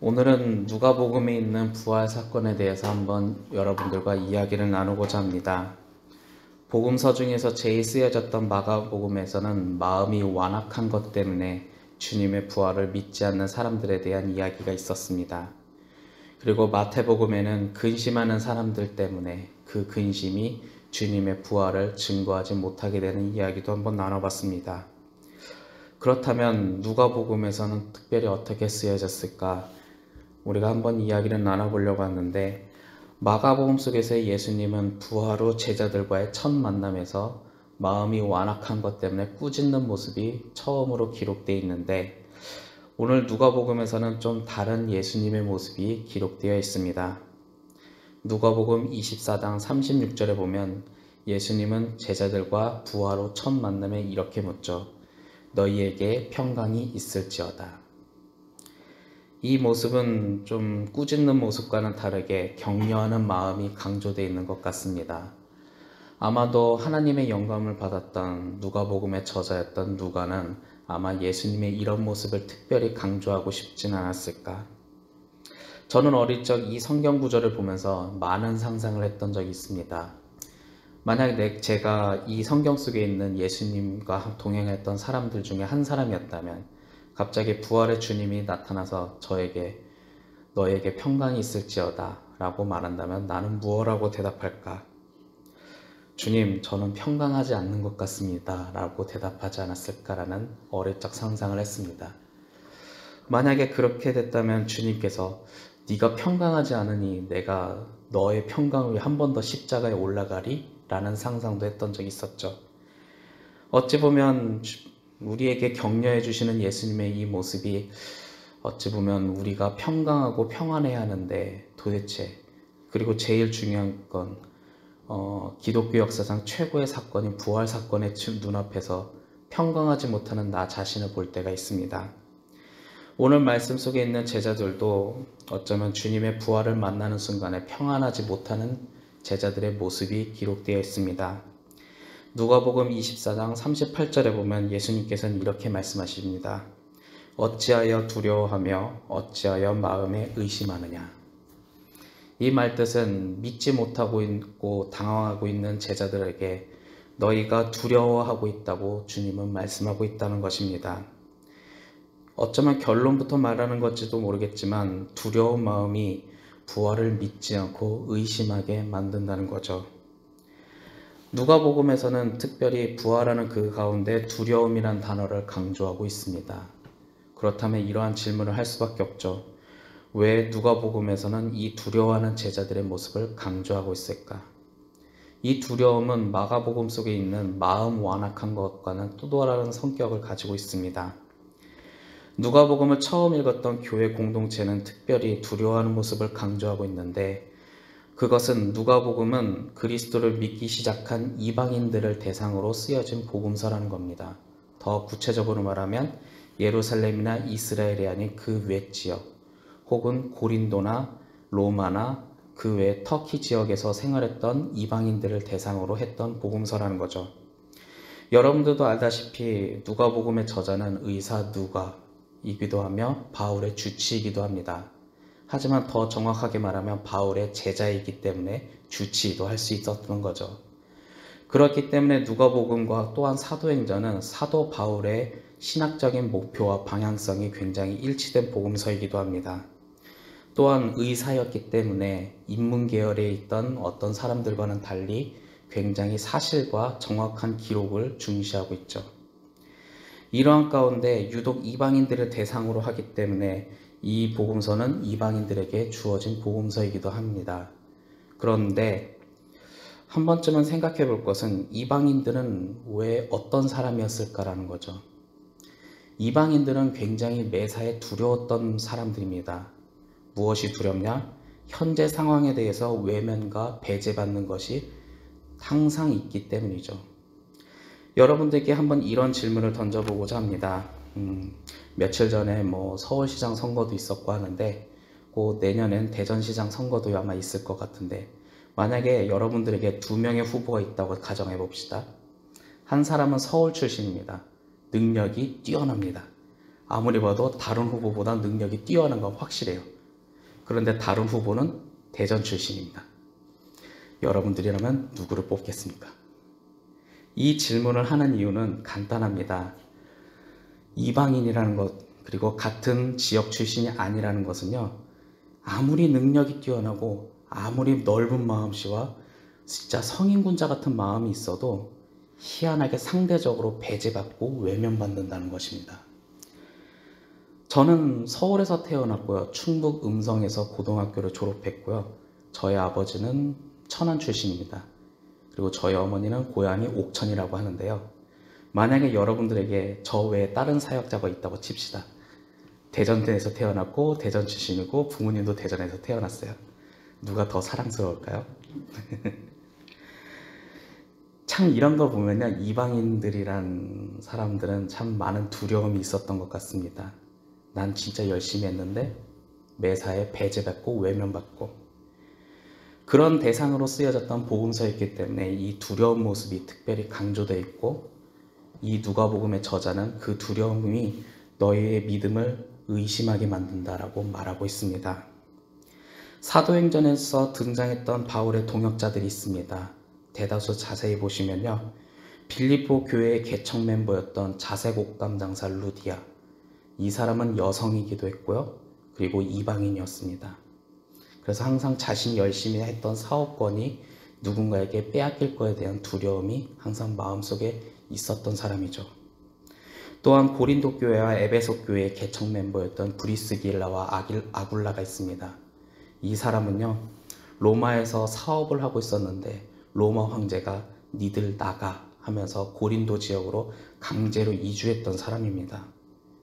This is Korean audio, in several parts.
오늘은 누가복음에 있는 부활 사건에 대해서 한번 여러분들과 이야기를 나누고자 합니다. 복음서 중에서 제일 쓰여졌던 마가복음에서는 마음이 완악한 것 때문에 주님의 부활을 믿지 않는 사람들에 대한 이야기가 있었습니다. 그리고 마태복음에는 근심하는 사람들 때문에 그 근심이 주님의 부활을 증거하지 못하게 되는 이야기도 한번 나눠봤습니다. 그렇다면 누가복음에서는 특별히 어떻게 쓰여졌을까? 우리가 한번 이야기를 나눠보려고 하는데, 마가복음 속에서 예수님은 부활 후 제자들과의 첫 만남에서 마음이 완악한 것 때문에 꾸짖는 모습이 처음으로 기록되어 있는데, 오늘 누가복음에서는 좀 다른 예수님의 모습이 기록되어 있습니다. 누가복음 24장 36절에 보면 예수님은 제자들과 부활 후 첫 만남에 이렇게 묻죠. 너희에게 평강이 있을지어다. 이 모습은 좀 꾸짖는 모습과는 다르게 격려하는 마음이 강조되어 있는 것 같습니다. 아마도 하나님의 영감을 받았던 누가복음의 저자였던 누가는 아마 예수님의 이런 모습을 특별히 강조하고 싶진 않았을까. 저는 어릴 적 이 성경 구절을 보면서 많은 상상을 했던 적이 있습니다. 만약 제가 이 성경 속에 있는 예수님과 동행했던 사람들 중에 한 사람이었다면 갑자기 부활의 주님이 나타나서 저에게 너에게 평강이 있을지어다 라고 말한다면 나는 무엇라고 대답할까? 주님, 저는 평강하지 않는 것 같습니다 라고 대답하지 않았을까라는 어릴 적 상상을 했습니다. 만약에 그렇게 됐다면 주님께서 네가 평강하지 않으니 내가 너의 평강을 위해 한 번 더 십자가에 올라가리? 라는 상상도 했던 적이 있었죠. 어찌 보면 우리에게 격려해 주시는 예수님의 이 모습이 어찌 보면 우리가 평강하고 평안해야 하는데 도대체, 그리고 제일 중요한 건 기독교 역사상 최고의 사건인 부활 사건의 눈앞에서 평강하지 못하는 나 자신을 볼 때가 있습니다. 오늘 말씀 속에 있는 제자들도 어쩌면 주님의 부활을 만나는 순간에 평안하지 못하는 제자들의 모습이 기록되어 있습니다. 누가복음 24장 38절에 보면 예수님께서는 이렇게 말씀하십니다. 어찌하여 두려워하며 어찌하여 마음에 의심하느냐. 이 말뜻은 믿지 못하고 있고 당황하고 있는 제자들에게 너희가 두려워하고 있다고 주님은 말씀하고 있다는 것입니다. 어쩌면 결론부터 말하는 것지도 모르겠지만 두려운 마음이 부활을 믿지 않고 의심하게 만든다는 거죠. 누가복음에서는 특별히 부활하는 그 가운데 두려움이란 단어를 강조하고 있습니다. 그렇다면 이러한 질문을 할 수밖에 없죠. 왜 누가복음에서는 이 두려워하는 제자들의 모습을 강조하고 있을까? 이 두려움은 마가복음 속에 있는 마음 완악한 것과는 또 다른 성격을 가지고 있습니다. 누가복음을 처음 읽었던 교회 공동체는 특별히 두려워하는 모습을 강조하고 있는데, 그것은 누가복음은 그리스도를 믿기 시작한 이방인들을 대상으로 쓰여진 복음서라는 겁니다. 더 구체적으로 말하면 예루살렘이나 이스라엘이 아닌 그 외 지역, 혹은 고린도나 로마나 그 외 터키 지역에서 생활했던 이방인들을 대상으로 했던 복음서라는 거죠. 여러분들도 알다시피 누가복음의 저자는 의사 누가이기도 하며 바울의 주치이기도 합니다. 하지만 더 정확하게 말하면 바울의 제자이기 때문에 주치의도 할 수 있었던 거죠. 그렇기 때문에 누가복음과 또한 사도행전은 사도 바울의 신학적인 목표와 방향성이 굉장히 일치된 복음서이기도 합니다. 또한 의사였기 때문에 인문계열에 있던 어떤 사람들과는 달리 굉장히 사실과 정확한 기록을 중시하고 있죠. 이러한 가운데 유독 이방인들을 대상으로 하기 때문에 이 복음서는 이방인들에게 주어진 복음서이기도 합니다. 그런데 한 번쯤은 생각해 볼 것은 이방인들은 왜 어떤 사람이었을까라는 거죠. 이방인들은 굉장히 매사에 두려웠던 사람들입니다. 무엇이 두렵냐? 현재 상황에 대해서 외면과 배제받는 것이 항상 있기 때문이죠. 여러분들께 한번 이런 질문을 던져보고자 합니다. 며칠 전에 서울시장 선거도 있었고 하는데 곧 내년엔 대전시장 선거도 아마 있을 것 같은데, 만약에 여러분들에게 2명의 후보가 있다고 가정해 봅시다. 한 사람은 서울 출신입니다. 능력이 뛰어납니다. 아무리 봐도 다른 후보보다 능력이 뛰어난 건 확실해요. 그런데 다른 후보는 대전 출신입니다. 여러분들이라면 누구를 뽑겠습니까? 이 질문을 하는 이유는 간단합니다. 이방인이라는 것, 그리고 같은 지역 출신이 아니라는 것은요, 아무리 능력이 뛰어나고 아무리 넓은 마음씨와 진짜 성인군자 같은 마음이 있어도 희한하게 상대적으로 배제받고 외면받는다는 것입니다. 저는 서울에서 태어났고요. 충북 음성에서 고등학교를 졸업했고요. 저희 아버지는 천안 출신입니다. 그리고 저희 어머니는 고향이 옥천이라고 하는데요. 만약에 여러분들에게 저 외에 다른 사역자가 있다고 칩시다. 대전에서 태어났고 대전 출신이고 부모님도 대전에서 태어났어요. 누가 더 사랑스러울까요? 참 이런 거 보면요, 이방인들이란 사람들은 참 많은 두려움이 있었던 것 같습니다. 난 진짜 열심히 했는데 매사에 배제받고 외면받고, 그런 대상으로 쓰여졌던 복음서였기 때문에 이 두려운 모습이 특별히 강조되어 있고, 이 누가복음의 저자는 그 두려움이 너희의 믿음을 의심하게 만든다라고 말하고 있습니다. 사도행전에서 등장했던 바울의 동역자들이 있습니다. 대다수 자세히 보시면요, 빌립보 교회의 개척 멤버였던 자색옥 담당사 루디아, 이 사람은 여성이기도 했고요, 그리고 이방인이었습니다. 그래서 항상 자신이 열심히 했던 사업권이 누군가에게 빼앗길 거에 대한 두려움이 항상 마음속에 있었던 사람이죠. 또한 고린도 교회와 에베소 교회의 개척 멤버였던 브리스길라와 아굴라가 있습니다. 이 사람은요, 로마에서 사업을 하고 있었는데 로마 황제가 니들 나가 하면서 고린도 지역으로 강제로 이주했던 사람입니다.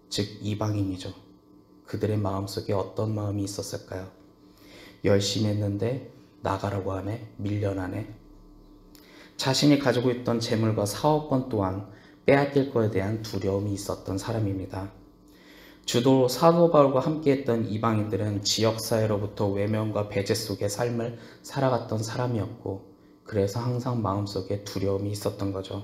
즉 이방인이죠. 그들의 마음속에 어떤 마음이 있었을까요? 열심히 했는데 나가라고 하네, 밀려나네. 자신이 가지고 있던 재물과 사업권 또한 빼앗길 것에 대한 두려움이 있었던 사람입니다. 주로 사도 바울과 함께했던 이방인들은 지역사회로부터 외면과 배제 속의 삶을 살아갔던 사람이었고, 그래서 항상 마음속에 두려움이 있었던 거죠.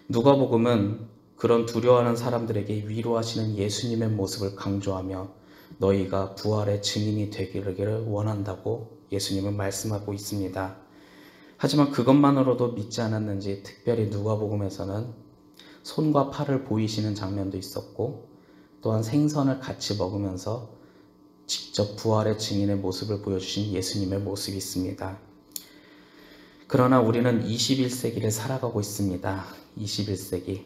누가복음은 그런 두려워하는 사람들에게 위로하시는 예수님의 모습을 강조하며 너희가 부활의 증인이 되기를 원한다고 예수님은 말씀하고 있습니다. 하지만 그것만으로도 믿지 않았는지 특별히 누가복음에서는 손과 팔을 보이시는 장면도 있었고, 또한 생선을 같이 먹으면서 직접 부활의 증인의 모습을 보여주신 예수님의 모습이 있습니다. 그러나 우리는 21세기를 살아가고 있습니다. 21세기.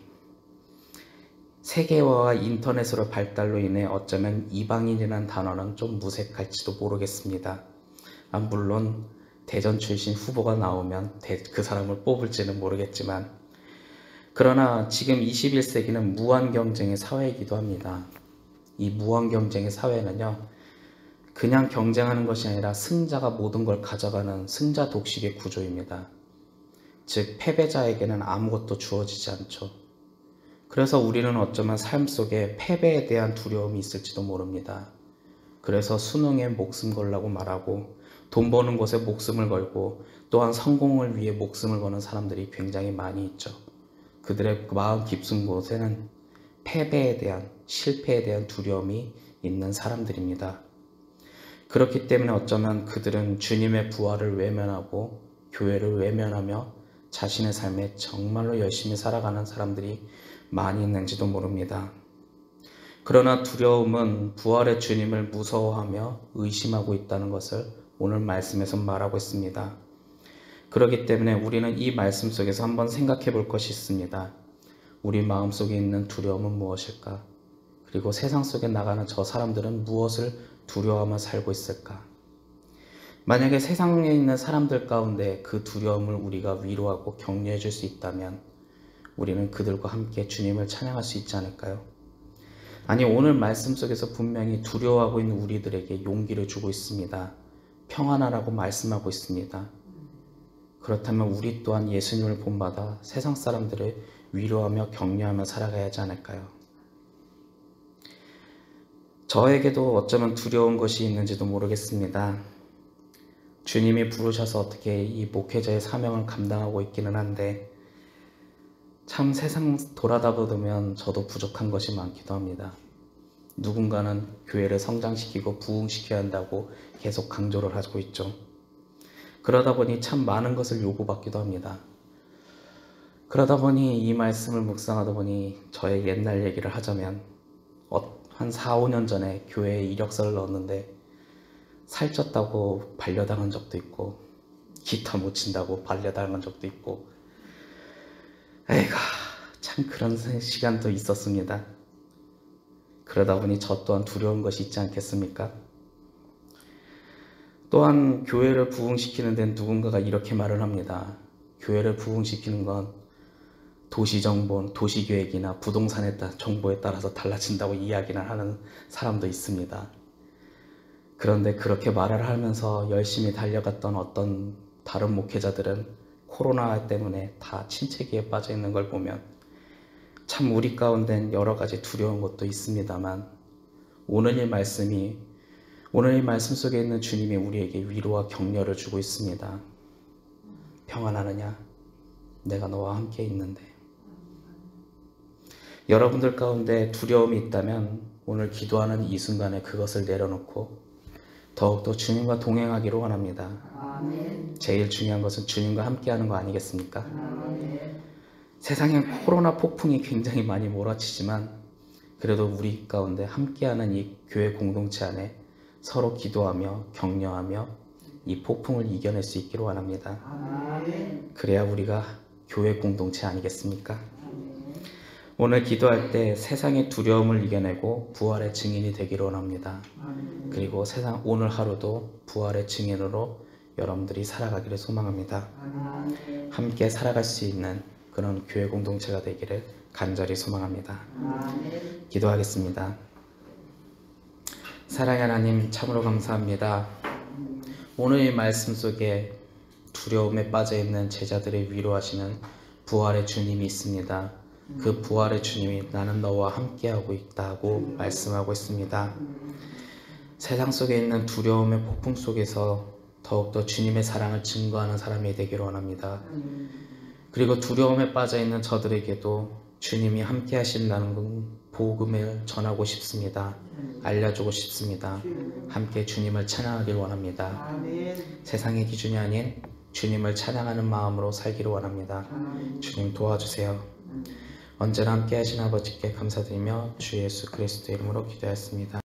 세계화와 인터넷으로 발달로 인해 어쩌면 이방인이라는 단어는 좀 무색할지도 모르겠습니다. 물론 대전 출신 후보가 나오면 그 사람을 뽑을지는 모르겠지만, 그러나 지금 21세기는 무한 경쟁의 사회이기도 합니다. 이 무한 경쟁의 사회는요, 그냥 경쟁하는 것이 아니라 승자가 모든 걸 가져가는 승자 독식의 구조입니다. 즉 패배자에게는 아무것도 주어지지 않죠. 그래서 우리는 어쩌면 삶 속에 패배에 대한 두려움이 있을지도 모릅니다. 그래서 수능에 목숨 걸라고 말하고 돈 버는 곳에 목숨을 걸고 또한 성공을 위해 목숨을 거는 사람들이 굉장히 많이 있죠. 그들의 마음 깊은 곳에는 패배에 대한, 실패에 대한 두려움이 있는 사람들입니다. 그렇기 때문에 어쩌면 그들은 주님의 부활을 외면하고 교회를 외면하며 자신의 삶에 정말로 열심히 살아가는 사람들이 많이 있는지도 모릅니다. 그러나 두려움은 부활의 주님을 무서워하며 의심하고 있다는 것을 오늘 말씀에서 말하고 있습니다. 그렇기 때문에 우리는 이 말씀 속에서 한번 생각해 볼 것이 있습니다. 우리 마음속에 있는 두려움은 무엇일까? 그리고 세상 속에 나가는 저 사람들은 무엇을 두려워하며 살고 있을까? 만약에 세상에 있는 사람들 가운데 그 두려움을 우리가 위로하고 격려해 줄 수 있다면 우리는 그들과 함께 주님을 찬양할 수 있지 않을까요? 아니, 오늘 말씀 속에서 분명히 두려워하고 있는 우리들에게 용기를 주고 있습니다. 평안하라고 말씀하고 있습니다. 그렇다면 우리 또한 예수님을 본받아 세상 사람들을 위로하며 격려하며 살아가야 하지 않을까요? 저에게도 어쩌면 두려운 것이 있는지도 모르겠습니다. 주님이 부르셔서 어떻게 이 목회자의 사명을 감당하고 있기는 한데 참 세상 돌아다 보면 저도 부족한 것이 많기도 합니다. 누군가는 교회를 성장시키고 부흥시켜야 한다고 계속 강조를 하고 있죠. 그러다 보니 참 많은 것을 요구받기도 합니다. 그러다 보니 이 말씀을 묵상하다 보니 저의 옛날 얘기를 하자면 한 4, 5년 전에 교회에 이력서를 넣었는데 살쪘다고 반려당한 적도 있고 기타 못 친다고 반려당한 적도 있고 에이가 참 그런 시간도 있었습니다. 그러다 보니 저 또한 두려운 것이 있지 않겠습니까? 또한 교회를 부흥시키는 데는 누군가가 이렇게 말을 합니다. 교회를 부흥시키는 건 도시정보, 도시계획이나 부동산에 따라 정보에 따라서 달라진다고 이야기를 하는 사람도 있습니다. 그런데 그렇게 말을 하면서 열심히 달려갔던 어떤 다른 목회자들은 코로나 때문에 다 침체기에 빠져 있는 걸 보면 참 우리 가운데는 여러 가지 두려운 것도 있습니다만 오늘 이 말씀 속에 있는 주님이 우리에게 위로와 격려를 주고 있습니다. 평안하느냐? 내가 너와 함께 있는데. 여러분들 가운데 두려움이 있다면 오늘 기도하는 이 순간에 그것을 내려놓고 더욱더 주님과 동행하기를 원합니다. 아멘. 제일 중요한 것은 주님과 함께하는 거 아니겠습니까? 아멘. 세상에 코로나 폭풍이 굉장히 많이 몰아치지만 그래도 우리 가운데 함께하는 이 교회 공동체 안에 서로 기도하며 격려하며 이 폭풍을 이겨낼 수 있기를 원합니다. 아멘. 그래야 우리가 교회 공동체 아니겠습니까? 아멘. 오늘 기도할 때 세상의 두려움을 이겨내고 부활의 증인이 되기를 원합니다. 아멘. 그리고 오늘 하루도 부활의 증인으로 여러분들이 살아가기를 소망합니다. 아멘. 함께 살아갈 수 있는 그런 교회 공동체가 되기를 간절히 소망합니다. 아멘. 기도하겠습니다. 사랑의 하나님, 참으로 감사합니다. 오늘 이 말씀 속에 두려움에 빠져있는 제자들을 위로하시는 부활의 주님이 있습니다. 그 부활의 주님이 나는 너와 함께하고 있다고 말씀하고 있습니다. 세상 속에 있는 두려움의 폭풍 속에서 더욱더 주님의 사랑을 증거하는 사람이 되기를 원합니다. 그리고 두려움에 빠져있는 저들에게도 주님이 함께 하신다는 복음을 전하고 싶습니다. 알려주고 싶습니다. 함께 주님을 찬양하길 원합니다. 아멘. 세상의 기준이 아닌 주님을 찬양하는 마음으로 살기를 원합니다. 주님 도와주세요. 언제나 함께 하신 아버지께 감사드리며 주 예수 그리스도 이름으로 기도했습니다.